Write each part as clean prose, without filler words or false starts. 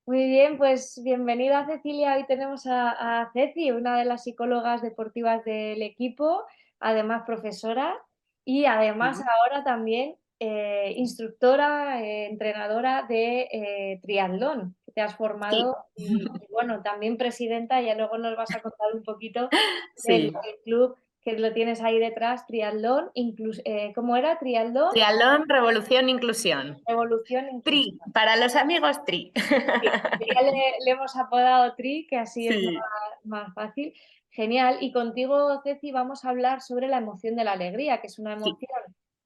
Muy bien, pues bienvenida Cecilia. Hoy tenemos a Ceci, una de las psicólogas deportivas del equipo, además profesora y además Sí, ahora también instructora, entrenadora de triatlón, que te has sí, formado y bueno, también presidenta, ya luego nos vas a contar un poquito del sí. club que lo tienes ahí detrás, triatlón, ¿cómo era? Triatlón, Triatlón, revolución, inclusión. revolución inclusiva. Tri, para los amigos, tri. Sí, ya le hemos apodado Tri, que así es Sí, más fácil. Genial. Y contigo, Ceci, vamos a hablar sobre la emoción de la alegría, que es una sí, emoción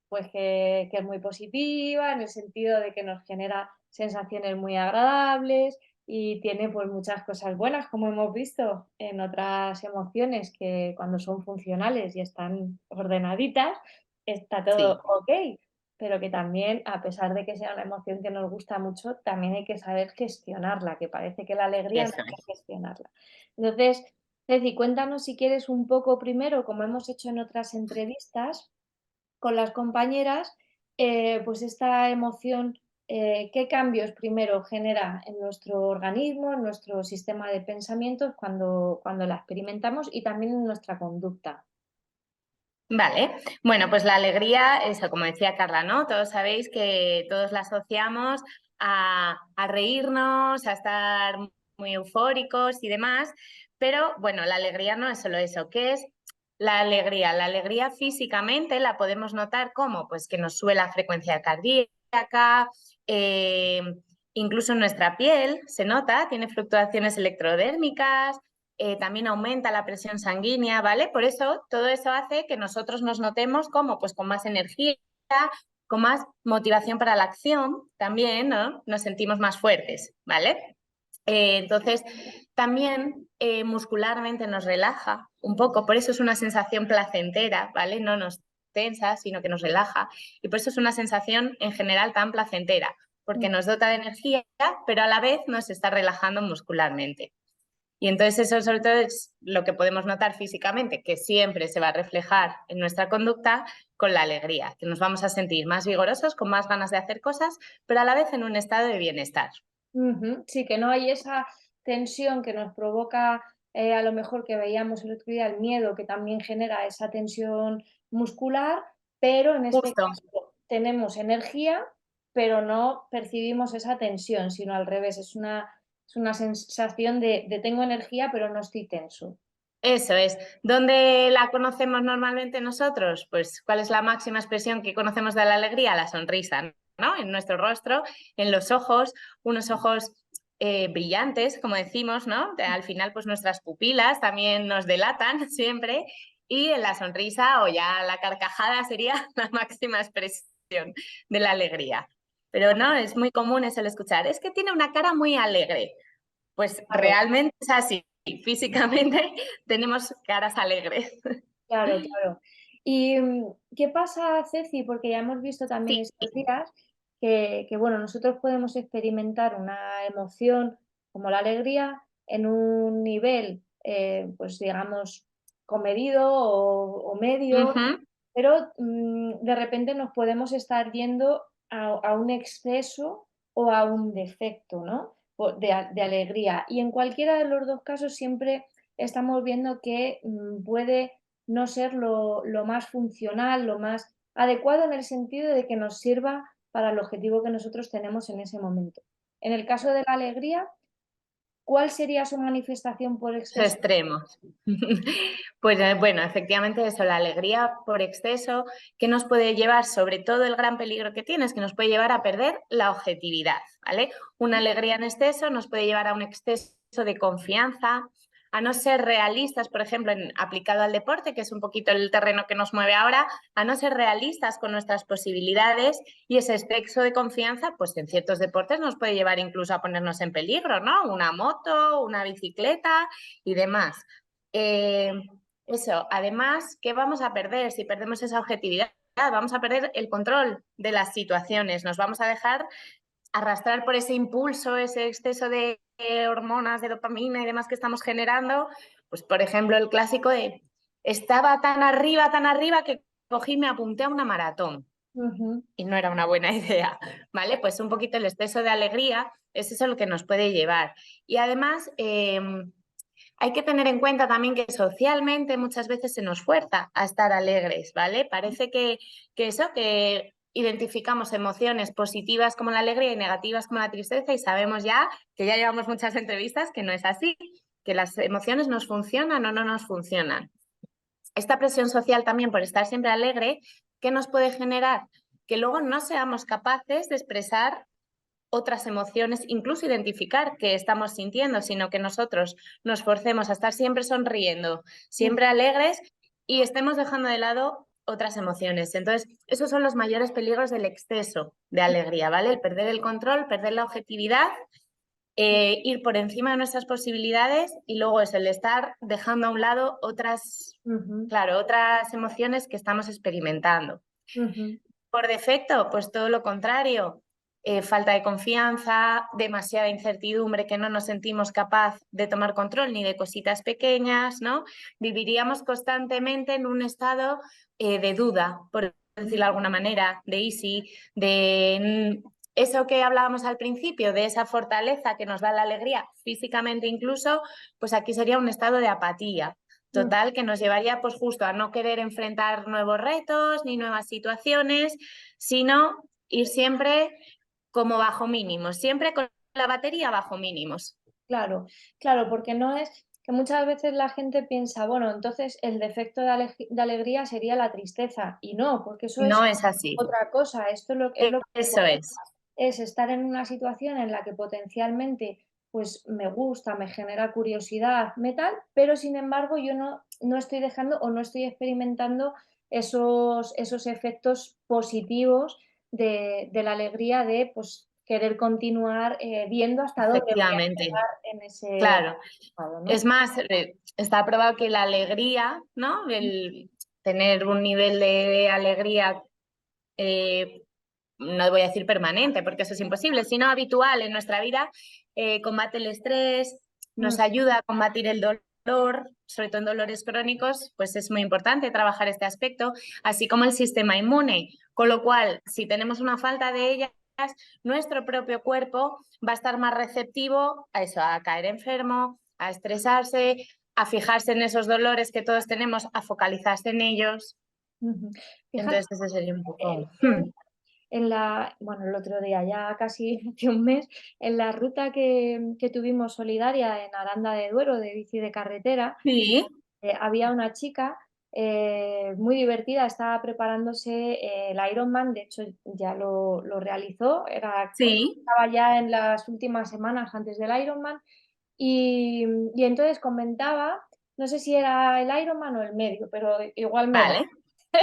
pues que es muy positiva en el sentido de que nos genera sensaciones muy agradables y tiene pues muchas cosas buenas, como hemos visto en otras emociones que cuando son funcionales y están ordenaditas, está todo sí, ok, pero que también, a pesar de que sea una emoción que nos gusta mucho, también hay que saber gestionarla, que parece que la alegría no eso hay es. que gestionarla. Entonces, Ceci, cuéntanos si quieres un poco primero, como hemos hecho en otras entrevistas con las compañeras, pues esta emoción, qué cambios primero genera en nuestro organismo, en nuestro sistema de pensamientos cuando la experimentamos y también en nuestra conducta. Vale, bueno, pues la alegría, eso, como decía Carla, ¿no? Todos sabéis que todos la asociamos a reírnos, a estar muy eufóricos y demás, pero bueno, la alegría no es solo eso. ¿Qué es la alegría? La alegría físicamente la podemos notar como, pues que nos sube la frecuencia cardíaca, eh, incluso en nuestra piel se nota, tiene fluctuaciones electrodérmicas, también aumenta la presión sanguínea, ¿vale? Por eso, todo eso hace que nosotros nos notemos como, pues con más energía, con más motivación para la acción, también, ¿no? Nos sentimos más fuertes, ¿vale? Entonces, también muscularmente nos relaja un poco, por eso es una sensación placentera, ¿vale? No nos tensa, sino que nos relaja. Y por eso es una sensación en general tan placentera, porque nos dota de energía, pero a la vez nos está relajando muscularmente. Y entonces eso sobre todo es lo que podemos notar físicamente, que siempre se va a reflejar en nuestra conducta con la alegría, que nos vamos a sentir más vigorosos, con más ganas de hacer cosas, pero a la vez en un estado de bienestar. Ujú. Sí, que no hay esa tensión que nos provoca, a lo mejor que veíamos el otro día, el miedo, que también genera esa tensión muscular, pero en este Justo. caso tenemos energía, pero no percibimos esa tensión, sino al revés, es una sensación de tengo energía, pero no estoy tenso. Eso es. ¿Dónde la conocemos normalmente nosotros? Pues, ¿cuál es la máxima expresión que conocemos de la alegría? La sonrisa, ¿no? En nuestro rostro, en los ojos, unos ojos brillantes, como decimos, ¿no? Al final, pues nuestras pupilas también nos delatan siempre. Y en la sonrisa o ya la carcajada sería la máxima expresión de la alegría. Pero no, es muy común eso el escuchar. Es que tiene una cara muy alegre. Pues Claro, realmente es así. Físicamente tenemos caras alegres. claro, claro. ¿Y qué pasa, Ceci? Porque ya hemos visto también Sí, estos días bueno, nosotros podemos experimentar una emoción como la alegría en un nivel, pues digamos, comedido o medio, ujú, pero de repente nos podemos estar yendo a un exceso o a un defecto, ¿no? De alegría. Y en cualquiera de los dos casos siempre estamos viendo que puede no ser lo más funcional, lo más adecuado en el sentido de que nos sirva para el objetivo que nosotros tenemos en ese momento. En el caso de la alegría, ¿cuál sería su manifestación por exceso? extremos. Pues bueno, efectivamente eso, la alegría por exceso, que nos puede llevar, sobre todo el gran peligro que tiene, es que nos puede llevar a perder la objetividad, ¿vale? Una alegría en exceso nos puede llevar a un exceso de confianza, a no ser realistas, por ejemplo, aplicado al deporte, que es un poquito el terreno que nos mueve ahora, a no ser realistas con nuestras posibilidades y ese exceso de confianza, pues en ciertos deportes nos puede llevar incluso a ponernos en peligro, ¿no? Una moto, una bicicleta y demás. Eh, eso, además, ¿qué vamos a perder si perdemos esa objetividad? Vamos a perder el control de las situaciones, nos vamos a dejar arrastrar por ese impulso, ese exceso de hormonas, de dopamina y demás que estamos generando. Pues, por ejemplo, el clásico de estaba tan arriba que cogí y me apunté a una maratón. Ujú, y no era una buena idea, ¿vale? Pues un poquito el exceso de alegría es eso lo que nos puede llevar. Y además, hay que tener en cuenta también que socialmente muchas veces se nos fuerza a estar alegres, ¿vale? Parece que identificamos emociones positivas como la alegría y negativas como la tristeza y sabemos ya, que ya llevamos muchas entrevistas, que no es así, que las emociones nos funcionan o no nos funcionan. Esta presión social también por estar siempre alegre, ¿qué nos puede generar? Que luego no seamos capaces de expresar otras emociones, incluso identificar qué estamos sintiendo, sino que nosotros nos forcemos a estar siempre sonriendo, siempre alegres y estemos dejando de lado otras emociones. Entonces, esos son los mayores peligros del exceso de alegría, ¿vale? El perder el control, perder la objetividad, ir por encima de nuestras posibilidades y luego es el estar dejando a un lado otras, ujú, claro, otras emociones que estamos experimentando. ujú. Por defecto, pues todo lo contrario, falta de confianza, demasiada incertidumbre, que no nos sentimos capaz de tomar control ni de cositas pequeñas, ¿no? Viviríamos constantemente en un estado de duda, por decirlo de alguna manera, de easy, de eso que hablábamos al principio, de esa fortaleza que nos da la alegría físicamente incluso, pues aquí sería un estado de apatía. Mm. Total, que nos llevaría pues justo a no querer enfrentar nuevos retos ni nuevas situaciones, sino ir siempre como bajo mínimos, siempre con la batería bajo mínimos. Claro, claro, porque no es que muchas veces la gente piensa, bueno, entonces el defecto de alegría sería la tristeza, y no, porque eso No es es así. otra cosa. Esto es lo que Eso es. es estar en una situación en la que potencialmente, pues, me gusta, me genera curiosidad, me tal, pero sin embargo yo no estoy dejando o no estoy experimentando esos efectos positivos de la alegría de, pues, querer continuar, viendo hasta dónde voy a Efectivamente. llegar en ese Claro. estado, ¿no? Es más, está probado que la alegría, ¿no? El tener un nivel de alegría eh, no voy a decir permanente, porque eso es imposible, sino habitual en nuestra vida, combate el estrés, Mm, nos ayuda a combatir el dolor, sobre todo en dolores crónicos, pues es muy importante trabajar este aspecto, así como el sistema inmune, con lo cual, si tenemos una falta de ellas, nuestro propio cuerpo va a estar más receptivo a eso, a caer enfermo, a estresarse, a fijarse en esos dolores que todos tenemos, a focalizarse en ellos. ujú. Fíjate, Entonces, ese sería un el poco... otro bueno, el otro día, ya casi hace un mes, en la ruta que tuvimos solidaria en Aranda de Duero, de bici de carretera, Sí, había una chica, muy divertida, estaba preparándose, el Ironman, de hecho ya lo realizó, sí. estaba ya en las últimas semanas antes del Ironman, y entonces comentaba, no sé si era el Ironman o el medio, pero igual me da, Vale,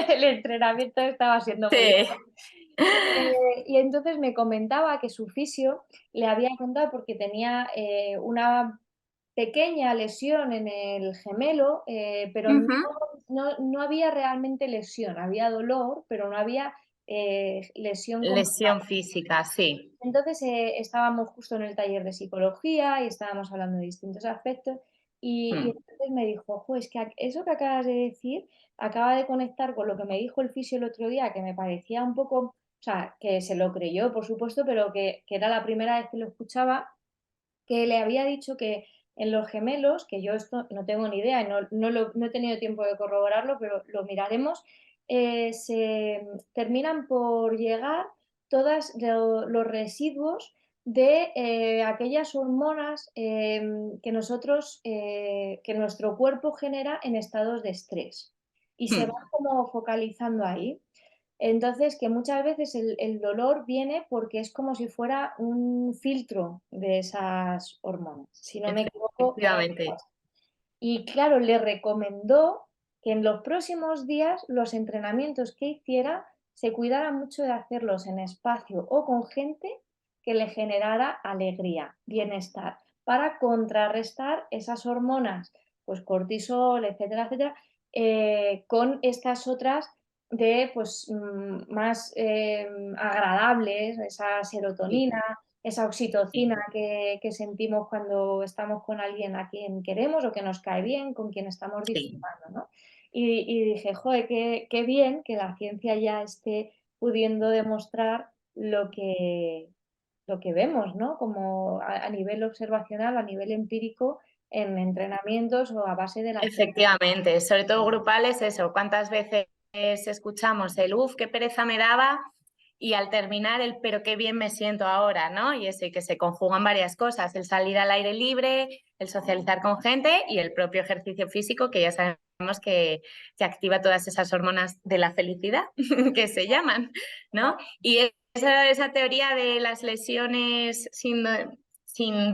el entrenamiento estaba siendo muy sí, y entonces me comentaba que su fisio le había contado porque tenía, una pequeña lesión en el gemelo, pero ujú. no había realmente lesión, había dolor, pero no había, lesión como Lesión física, sí. entonces, estábamos justo en el taller de psicología y estábamos hablando de distintos aspectos y Mm, entonces me dijo: "Jo, es que eso que acabas de decir acaba de conectar con lo que me dijo el fisio el otro día, que me parecía un poco", o sea, que se lo creyó, por supuesto, pero que era la primera vez que lo escuchaba, que le había dicho que en los gemelos, que yo esto no tengo ni idea, no he tenido tiempo de corroborarlo, pero lo miraremos, se terminan por llegar todos los residuos de aquellas hormonas que nuestro cuerpo genera en estados de estrés y se van mm. como focalizando ahí. Entonces, que muchas veces el dolor viene porque es como si fuera un filtro de esas hormonas. Si no me equivoco, era algo Efectivamente, así. Y claro, le recomendó que en los próximos días los entrenamientos que hiciera se cuidara mucho de hacerlos en espacio o con gente que le generara alegría, bienestar, para contrarrestar esas hormonas, pues cortisol, etcétera, etcétera, con estas otras de pues más agradables, esa sí, serotonina, esa sí, oxitocina que sentimos cuando estamos con alguien a quien queremos o que nos cae bien, con quien estamos sí. disfrutando, ¿no? Y dije: "Joder, qué bien que la ciencia ya esté pudiendo demostrar lo que vemos, ¿no? Como a nivel observacional, a nivel empírico, en entrenamientos o a base de la ciencia. Efectivamente, sobre todo grupales, eso. ¿Cuántas veces escuchamos el uff, qué pereza me daba? Y al terminar el pero qué bien me siento ahora, ¿no? Y eso, y que se conjugan varias cosas, el salir al aire libre, el socializar con gente y el propio ejercicio físico, que ya sabemos que activa todas esas hormonas de la felicidad, que se llaman, ¿no? Y esa teoría de las lesiones sin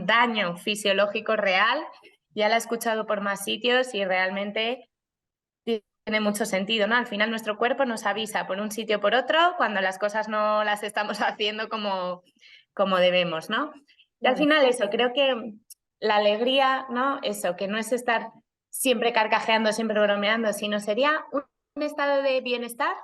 daño fisiológico real, ya la he escuchado por más sitios y realmente tiene mucho sentido, ¿no? Al final nuestro cuerpo nos avisa por un sitio o por otro cuando las cosas no las estamos haciendo como debemos, ¿no? Y al Claro. final eso, creo que la alegría, ¿no? Eso, que no es estar siempre carcajeando, siempre bromeando, sino sería un estado de bienestar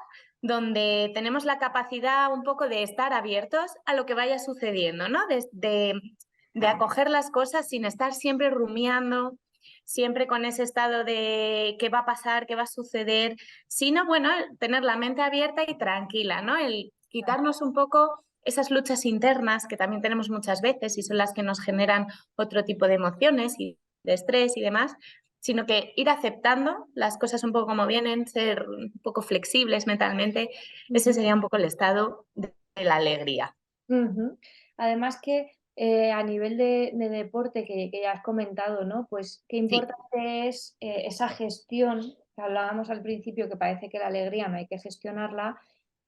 donde tenemos la capacidad un poco de estar abiertos a lo que vaya sucediendo, ¿no? De acoger las cosas sin estar siempre rumiando, siempre con ese estado de qué va a pasar, qué va a suceder, sino, bueno, tener la mente abierta y tranquila, ¿no? El quitarnos un poco esas luchas internas que también tenemos muchas veces y son las que nos generan otro tipo de emociones y de estrés y demás, sino que ir aceptando las cosas un poco como vienen, ser un poco flexibles mentalmente, ese Ujú. sería un poco el estado de la alegría. Ujú. Además que, a nivel de deporte que ya has comentado, ¿no? Pues qué Sí, importante es, esa gestión que hablábamos al principio, que parece que la alegría no hay que gestionarla,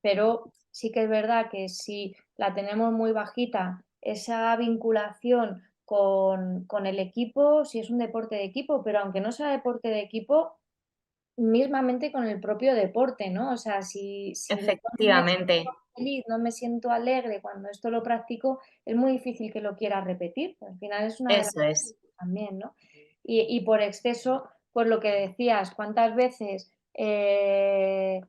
pero sí que es verdad que si la tenemos muy bajita, esa vinculación con el equipo, si es un deporte de equipo, pero aunque no sea deporte de equipo, mismamente con el propio deporte, ¿no? O sea, si no me efectivamente, feliz, no me siento alegre cuando esto lo practico, es muy difícil que lo quiera repetir. Al final es una de las eso es. también, ¿no? Y por exceso, pues lo que decías, cuántas veces de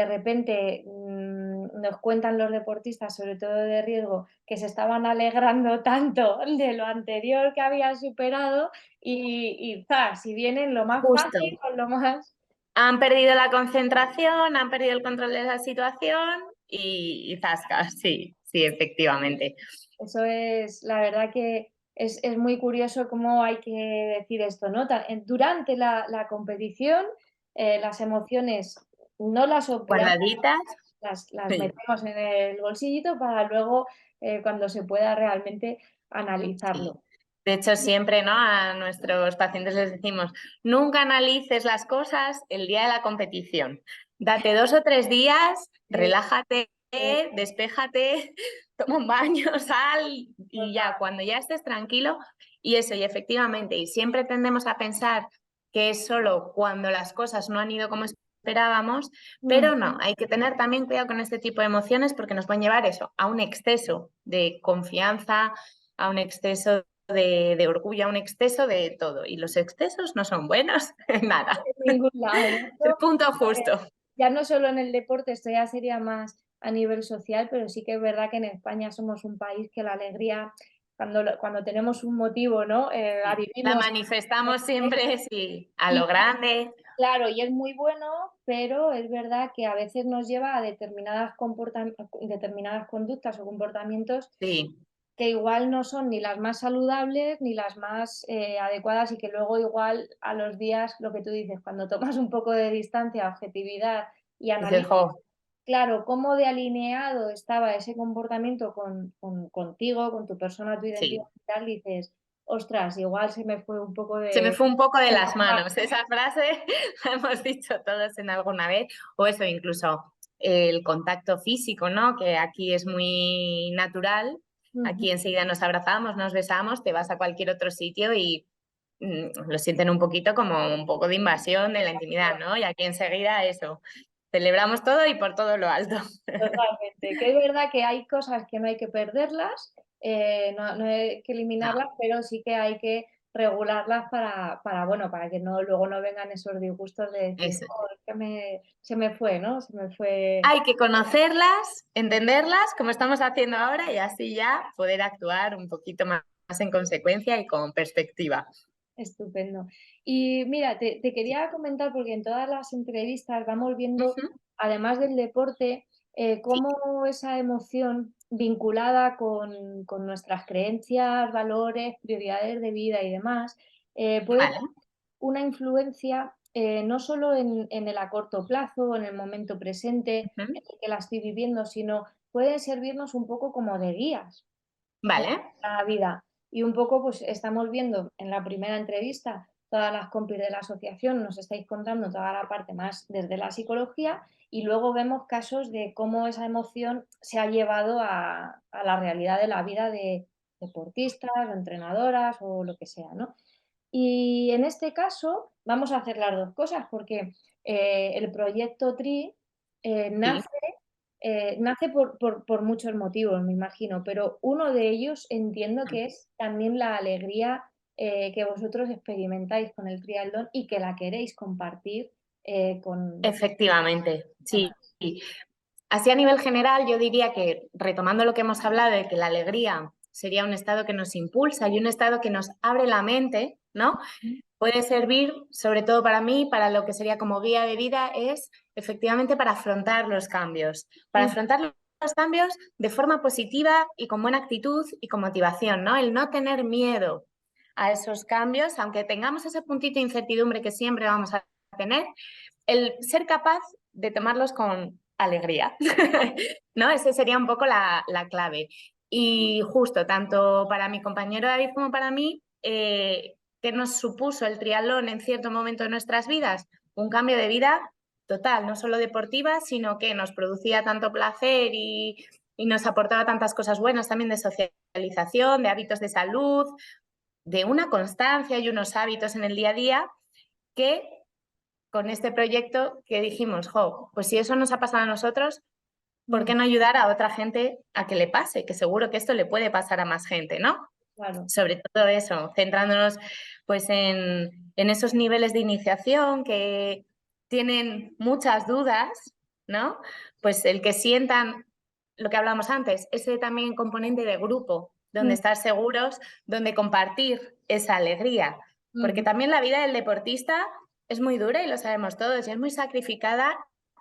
repente nos cuentan los deportistas, sobre todo de riesgo, que se estaban alegrando tanto de lo anterior que habían superado y ¡zas! Si vienen lo más Justo. fácil con lo más. Han perdido la concentración, han perdido el control de la situación y zasca, sí, sí, efectivamente. Eso es, la verdad que es muy curioso cómo hay que decir esto, ¿no? Durante la competición, las emociones no las obviamos, Guardaditas, las sí, metemos en el bolsillito para luego, cuando se pueda realmente sí. analizarlo. De hecho, siempre, ¿no? A nuestros pacientes les decimos, nunca analices las cosas el día de la competición. Date 2 o 3 días, Eh, relájate, eh, despéjate, toma un baño, sal y ya, cuando ya estés tranquilo. Y eso, y efectivamente, y siempre tendemos a pensar que es solo cuando las cosas no han ido como esperábamos, mm, pero no, hay que tener también cuidado con este tipo de emociones porque nos pueden llevar eso, a un exceso de confianza, a un exceso de orgullo, a un exceso de todo. Y los excesos no son buenos, nada. en ningún lado. El Esto, punto eh, justo. ya no solo en el deporte, esto ya sería más a nivel social, pero sí que es verdad que en España somos un país que la alegría, cuando tenemos un motivo, ¿no? La La vivimos. manifestamos siempre, sí, a lo grande. Claro, y es muy bueno, pero es verdad que a veces nos lleva a determinadas conductas o comportamientos Sí, que igual no son ni las más saludables ni las más adecuadas y que luego igual a los días, lo que tú dices, cuando tomas un poco de distancia, objetividad y dices, analizas, jo, claro, cómo de alineado estaba ese comportamiento contigo, con tu persona, tu identidad sí. y tal, dices, ostras, igual se me fue un poco Se me de... fue un poco de de las las manos. Esa frase la hemos dicho todos en alguna vez. O eso, incluso el contacto físico, ¿no? Que aquí es muy natural. manos. Aquí enseguida nos abrazamos, nos besamos, te vas a cualquier otro sitio y lo sienten un poquito como un poco de invasión de la intimidad, ¿no? Y aquí enseguida eso, celebramos todo y por todo lo alto. Totalmente, que es verdad que hay cosas que no hay que perderlas, no hay que No, eliminarlas, pero sí que hay que regularlas bueno, para que luego no vengan esos disgustos de decir: eso. "Jo, es que se me fue", ¿no? Se me fue Hay que conocerlas, entenderlas, como estamos haciendo ahora, y así ya poder actuar un poquito más en consecuencia y con perspectiva. estupendo. Y mira, te quería comentar, porque en todas las entrevistas vamos viendo, Ujú. además del deporte, Sí, cómo esa emoción vinculada con nuestras creencias, valores, prioridades de vida y demás, puede vale. tener una influencia no solo en el a corto plazo, en el momento presente, Ujú. en el que la estoy viviendo, sino pueden servirnos un poco como de guías Vale, la vida. Y un poco, pues estamos viendo en la primera entrevista, todas las compis de la asociación, nos estáis contando toda la parte más desde la psicología y luego vemos casos de cómo esa emoción se ha llevado a la realidad de la vida de deportistas o entrenadoras o lo que sea, ¿no? Y en este caso vamos a hacer las dos cosas porque el proyecto TRI sí. nace por muchos motivos, me imagino, pero uno de ellos entiendo que es también la alegría que vosotros experimentáis con el triatlón y que la queréis compartir Efectivamente, con sí. Así a nivel general, yo diría que, retomando lo que hemos hablado de que la alegría sería un estado que nos impulsa y un estado que nos abre la mente, ¿no? Puede servir, sobre todo para mí, para lo que sería como guía de vida, es efectivamente para afrontar los cambios, para Mm, afrontar los cambios de forma positiva y con buena actitud y con motivación, ¿no? El no tener miedo a esos cambios, aunque tengamos ese puntito de incertidumbre que siempre vamos a tener, el ser capaz de tomarlos con alegría, ¿no? Esa sería un poco la clave. Y justo, tanto para mi compañero David como para mí, ¿qué nos supuso el triatlón en cierto momento de nuestras vidas? Un cambio de vida total, no solo deportiva, sino que nos producía tanto placer y nos aportaba tantas cosas buenas también de socialización, de hábitos de salud, de una constancia y unos hábitos en el día a día que con este proyecto que dijimos, jo, pues si eso nos ha pasado a nosotros, ¿por qué mm, no ayudar a otra gente a que le pase? Que seguro que esto le puede pasar a más gente, ¿no? claro. Sobre todo eso, centrándonos pues en esos niveles de iniciación que tienen muchas dudas, ¿no? Pues el que sientan lo que hablamos antes, ese también componente de grupo, donde Mm, estar seguros, donde compartir esa alegría. Porque ujú, también la vida del deportista es muy dura y lo sabemos todos, y es muy sacrificada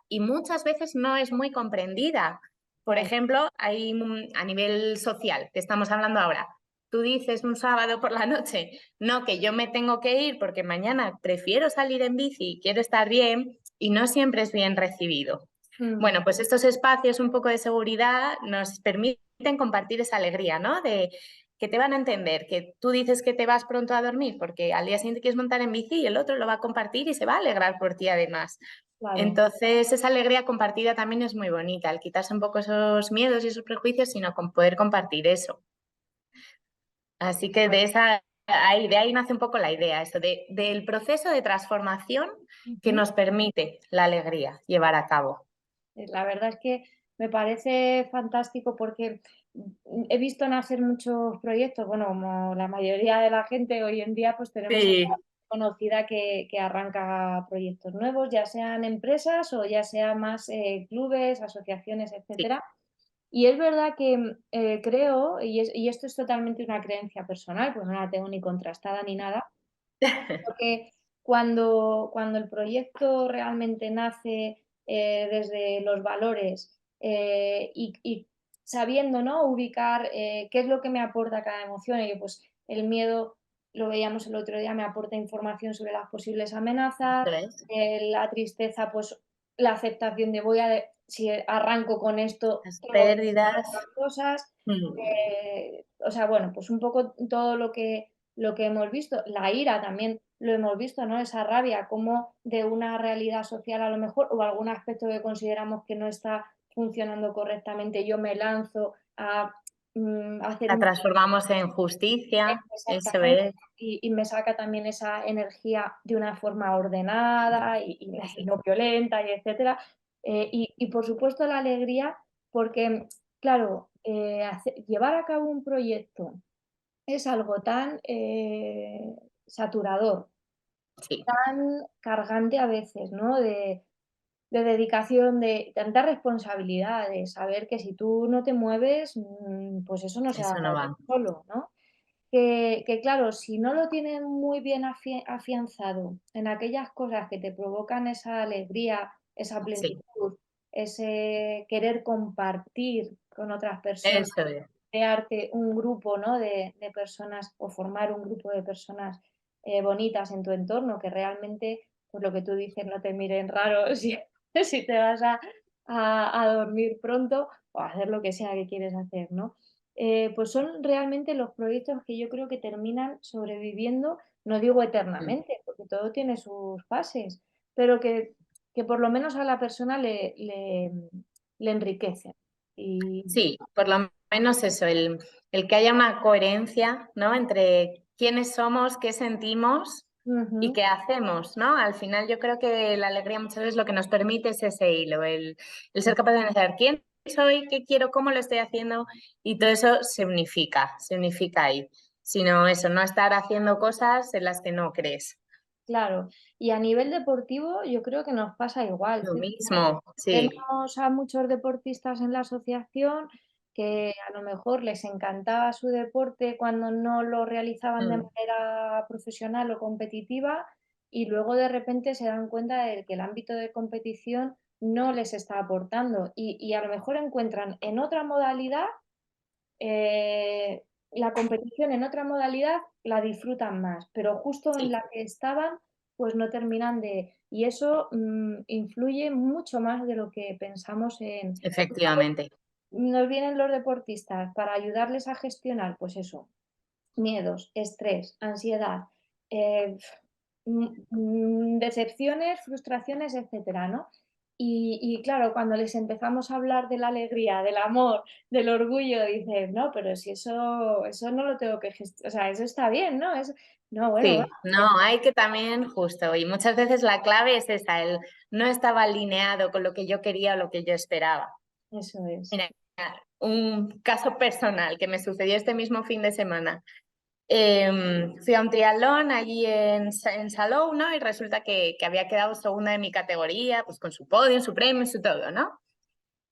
y muchas veces no es muy comprendida. Por claro. ejemplo, hay a nivel social, que estamos hablando ahora, tú dices un sábado por la noche, no, que yo me tengo que ir porque mañana prefiero salir en bici y quiero estar bien y no siempre es bien recibido. Mm, Bueno, pues estos espacios un poco de seguridad nos permiten compartir esa alegría, ¿no? De que te van a entender, que tú dices que te vas pronto a dormir porque al día siguiente quieres montar en bici y el otro lo va a compartir y se va a alegrar por ti además. claro. Entonces, esa alegría compartida también es muy bonita, el quitarse un poco esos miedos y esos prejuicios, sino con poder compartir eso. Así que de ahí nace un poco la idea, eso del proceso de transformación que Ujú. nos permite la alegría llevar a cabo. La verdad es que me parece fantástico porque he visto nacer muchos proyectos, bueno, como la mayoría de la gente hoy en día, pues tenemos gente Sí, conocida que arranca proyectos nuevos, ya sean empresas o ya sean más clubes, asociaciones, sí. etcétera. Y es verdad que creo, y esto es totalmente una creencia personal, pues no la tengo ni contrastada ni nada, porque cuando el proyecto realmente nace desde los valores y sabiendo, ¿no? Ubicar qué es lo que me aporta cada emoción, y pues el miedo, lo veíamos el otro día, me aporta información sobre las posibles amenazas, Eso es. la tristeza, pues la aceptación de si arranco con esto, Las tengo que hacer pérdidas. otras cosas. Mm, O sea, bueno, pues un poco todo lo que hemos visto. La ira también lo hemos visto, ¿no? Esa rabia, como de una realidad social a lo mejor, o algún aspecto que consideramos que no está funcionando correctamente, yo me lanzo a hacer la un... transformamos en justicia, eso Exactamente. es. Y me saca también esa energía de una forma ordenada y no violenta, y etcétera. Y por supuesto la alegría, porque, claro, llevar a cabo un proyecto es algo tan saturador, Sí, tan cargante a veces, ¿no? De dedicación, de tanta responsabilidad, de saber que si tú no te mueves, pues eso no se va a eso no hacer va. solo, ¿no? Que claro, si no lo tienen muy bien afianzado en aquellas cosas que te provocan esa alegría, esa Sí, plenitud, ese querer compartir con otras personas, Eso es. crearte un grupo, ¿no? de personas o formar un grupo de personas bonitas en tu entorno que realmente, pues lo que tú dices, no te miren raro si, si te vas a dormir pronto o a hacer lo que sea que quieres hacer, ¿no? Pues son realmente los proyectos que yo creo que terminan sobreviviendo, no digo Mm. eternamente, porque todo tiene sus fases, pero que por lo menos a la persona le enriquecen. Y Sí, por lo menos eso, el que haya una coherencia, ¿no? Entre quiénes somos, qué sentimos y ujú, qué hacemos, ¿no? Al final yo creo que la alegría muchas veces lo que nos permite es ese hilo, el ser capaz de saber quién soy, qué quiero, cómo lo estoy haciendo y todo eso se unifica ahí. Sino eso, no estar haciendo cosas en las que no crees. claro. Y a nivel deportivo, yo creo que nos pasa igual. Lo mismo, sí. Vemos a muchos deportistas en la asociación que a lo mejor les encantaba su deporte cuando no lo realizaban de Mm, manera profesional o competitiva y luego de repente se dan cuenta de que el ámbito de competición no les está aportando y a lo mejor encuentran en otra modalidad la competición en otra modalidad la disfrutan más, pero justo en sí, la que estaban, pues no terminan de... Y eso influye mucho más de lo que pensamos en... efectivamente. Nos vienen los deportistas para ayudarles a gestionar, pues eso, miedos, estrés, ansiedad, eh, decepciones, frustraciones, etcétera, ¿no? Y claro, cuando les empezamos a hablar de la alegría, del amor, del orgullo, dicen, no, pero si eso no lo tengo que gestionar, o sea, eso está bien, ¿no? No, bueno, va, Sí, no, hay que también justo, y muchas veces la clave es esa, el no estaba alineado con lo que yo quería o lo que yo esperaba. eso es. Mira, un caso personal que me sucedió este mismo fin de semana. Fui a un triatlón allí en Salou, ¿no? Y resulta que había quedado segunda de mi categoría, pues con su podio, su premio, su todo, ¿no?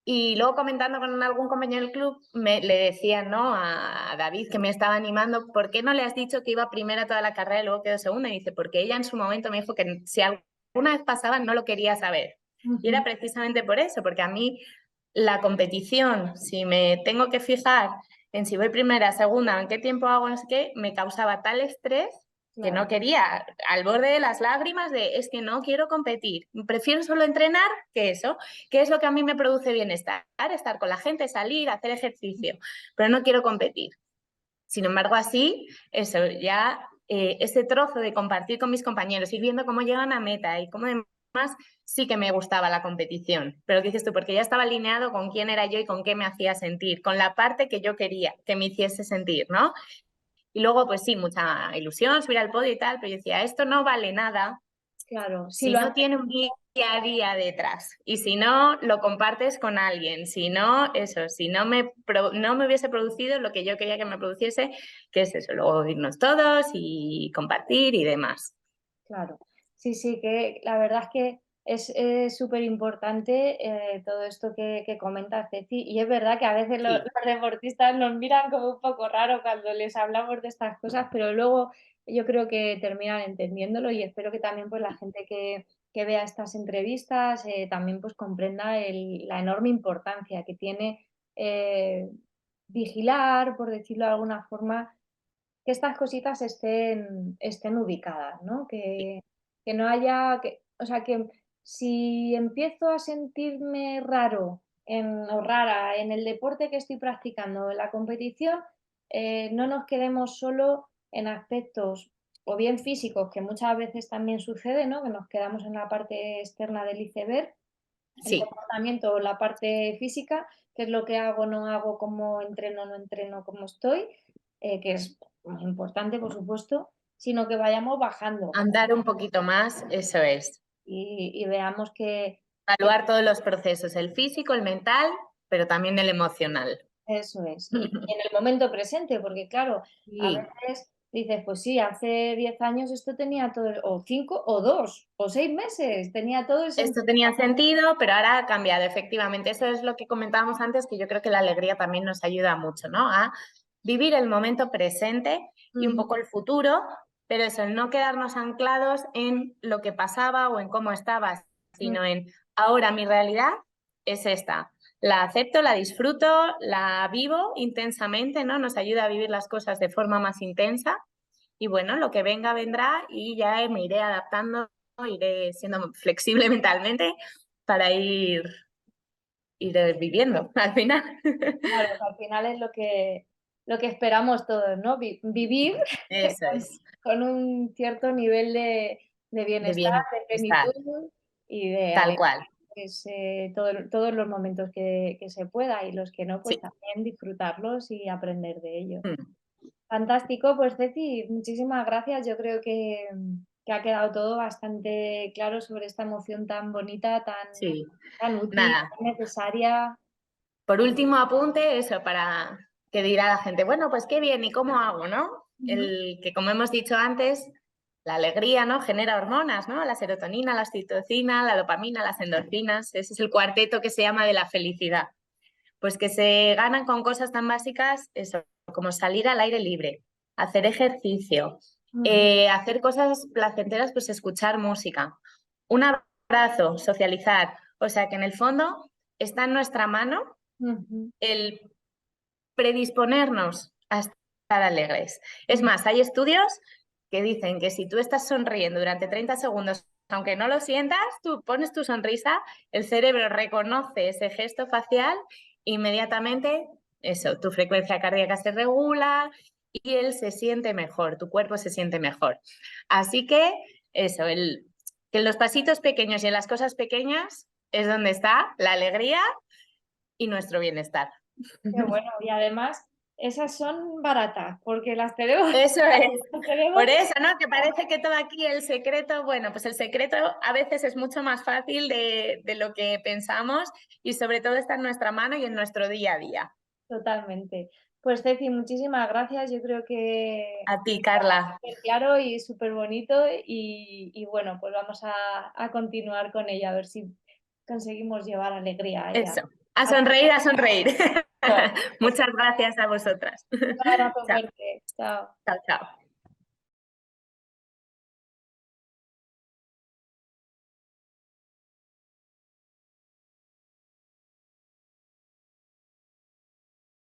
Y luego comentando con algún compañero del club, le decía, ¿no? A David, que me estaba animando, ¿por qué no le has dicho que iba primera toda la carrera y luego quedó segunda? Y dice, porque ella en su momento me dijo que si alguna vez pasaba no lo quería saber. Y era Ujú, precisamente por eso, porque a mí la competición, si me tengo que fijar en si voy primera, segunda, en qué tiempo hago, no sé qué, me causaba tal estrés que no claro, quería, al borde de las lágrimas, de es que no quiero competir, prefiero solo entrenar que eso. ¿Qué es lo que a mí me produce bienestar? Estar con la gente, salir, hacer ejercicio, pero no quiero competir. Sin embargo, así, eso, ya ese trozo de compartir con mis compañeros, ir viendo cómo llegan a meta y cómo demás, sí que me gustaba la competición. Pero ¿qué dices tú? Porque ya estaba alineado con quién era yo y con qué me hacía sentir, con la parte que yo quería que me hiciese sentir, ¿no? Y luego, pues sí, mucha ilusión, subir al podio y tal, pero yo decía, esto no vale nada claro. Si si lo no haces, tiene un día a día detrás y si no lo compartes con alguien, si no, eso, si no me hubiese producido lo que yo quería que me produciese, que es eso, luego irnos todos y compartir y demás. claro. Sí, sí, que la verdad es que es súper importante todo esto que comentas, Ceci, y es verdad que a veces Sí, los deportistas nos miran como un poco raro cuando les hablamos de estas cosas, pero luego yo creo que terminan entendiéndolo y espero que también pues la gente que vea estas entrevistas también pues comprenda la enorme importancia que tiene eh, vigilar, por decirlo de alguna forma, que estas cositas estén ubicadas, ¿no? Que no haya, o sea, que si empiezo a sentirme raro o rara en el deporte que estoy practicando, en la competición, no nos quedemos solo en aspectos o bien físicos, que muchas veces también sucede, ¿no? Que nos quedamos en la parte externa del iceberg, el sí, comportamiento o la parte física, qué es lo que hago, no hago, cómo entreno, no entreno, cómo estoy, que es muy importante, por supuesto, sino que vayamos bajando andar un poquito más, eso es. y veamos que Evaluar todos los procesos, el físico, el mental, pero también el emocional. eso es. Y en el momento presente, porque claro, a Sí, veces dices, pues sí, hace 10 años esto tenía todo, o 5, o 2, o 6 meses, tenía todo el esto sentido. tenía sentido, pero ahora ha cambiado, efectivamente. Eso es lo que comentábamos antes, que yo creo que la alegría también nos ayuda mucho, ¿no? A vivir el momento presente y un poco el futuro, pero eso, el no quedarnos anclados en lo que pasaba o en cómo estabas, sino en ahora mi realidad es esta. La acepto, la disfruto, la vivo intensamente, ¿no? Nos ayuda a vivir las cosas de forma más intensa y bueno, lo que venga vendrá y ya me iré adaptando, iré siendo flexible mentalmente para ir viviendo al final. Claro, que al final es lo que esperamos todos, ¿no? Vivir Eso con es, con un cierto nivel de de bienestar, de bienestar, plenitud y de tal alegría, cual. pues, todos los momentos que se pueda, y los que no, pues Sí. también disfrutarlos y aprender de ellos. Mm. Fantástico, pues Ceci, muchísimas gracias. Yo creo que ha quedado todo bastante claro sobre esta emoción tan bonita, Sí, tan útil, nada. tan necesaria. Por último apunte, eso, para que dirá la gente, bueno, pues qué bien, ¿y cómo hago, no? Ujú, El que, como hemos dicho antes, la alegría, ¿no? Genera hormonas, ¿no? La serotonina, la oxitocina, la dopamina, las endorfinas. Ese es el cuarteto que se llama de la felicidad. Pues que se ganan con cosas tan básicas, eso, como salir al aire libre, hacer ejercicio, ujú, hacer cosas placenteras, pues escuchar música, un abrazo, socializar. O sea que en el fondo está en nuestra mano ujú, el predisponernos a estar alegres. Es ujú. más, hay estudios que dicen que si tú estás sonriendo durante 30 segundos, aunque no lo sientas, tú pones tu sonrisa, el cerebro reconoce ese gesto facial, inmediatamente, eso, tu frecuencia cardíaca se regula y él se siente mejor, tu cuerpo se siente mejor. Así que eso, que en los pasitos pequeños y en las cosas pequeñas es donde está la alegría y nuestro bienestar. Qué bueno, y además esas son baratas, porque las tenemos Eso es. las tenemos Por eso, ¿no? Que parece que todo aquí el secreto, bueno, pues el secreto a veces es mucho más fácil de lo que pensamos y sobre todo está en nuestra mano y en nuestro día a día. totalmente. Pues Ceci, muchísimas gracias. Yo creo que A ti, Carla. súper claro y súper bonito y bueno, pues vamos a continuar con ello, a ver si conseguimos llevar alegría ahí Eso. A sonreír, a sonreír. a Muchas gracias a vosotras. un abrazo Chao, fuerte. Chao. chao, chao.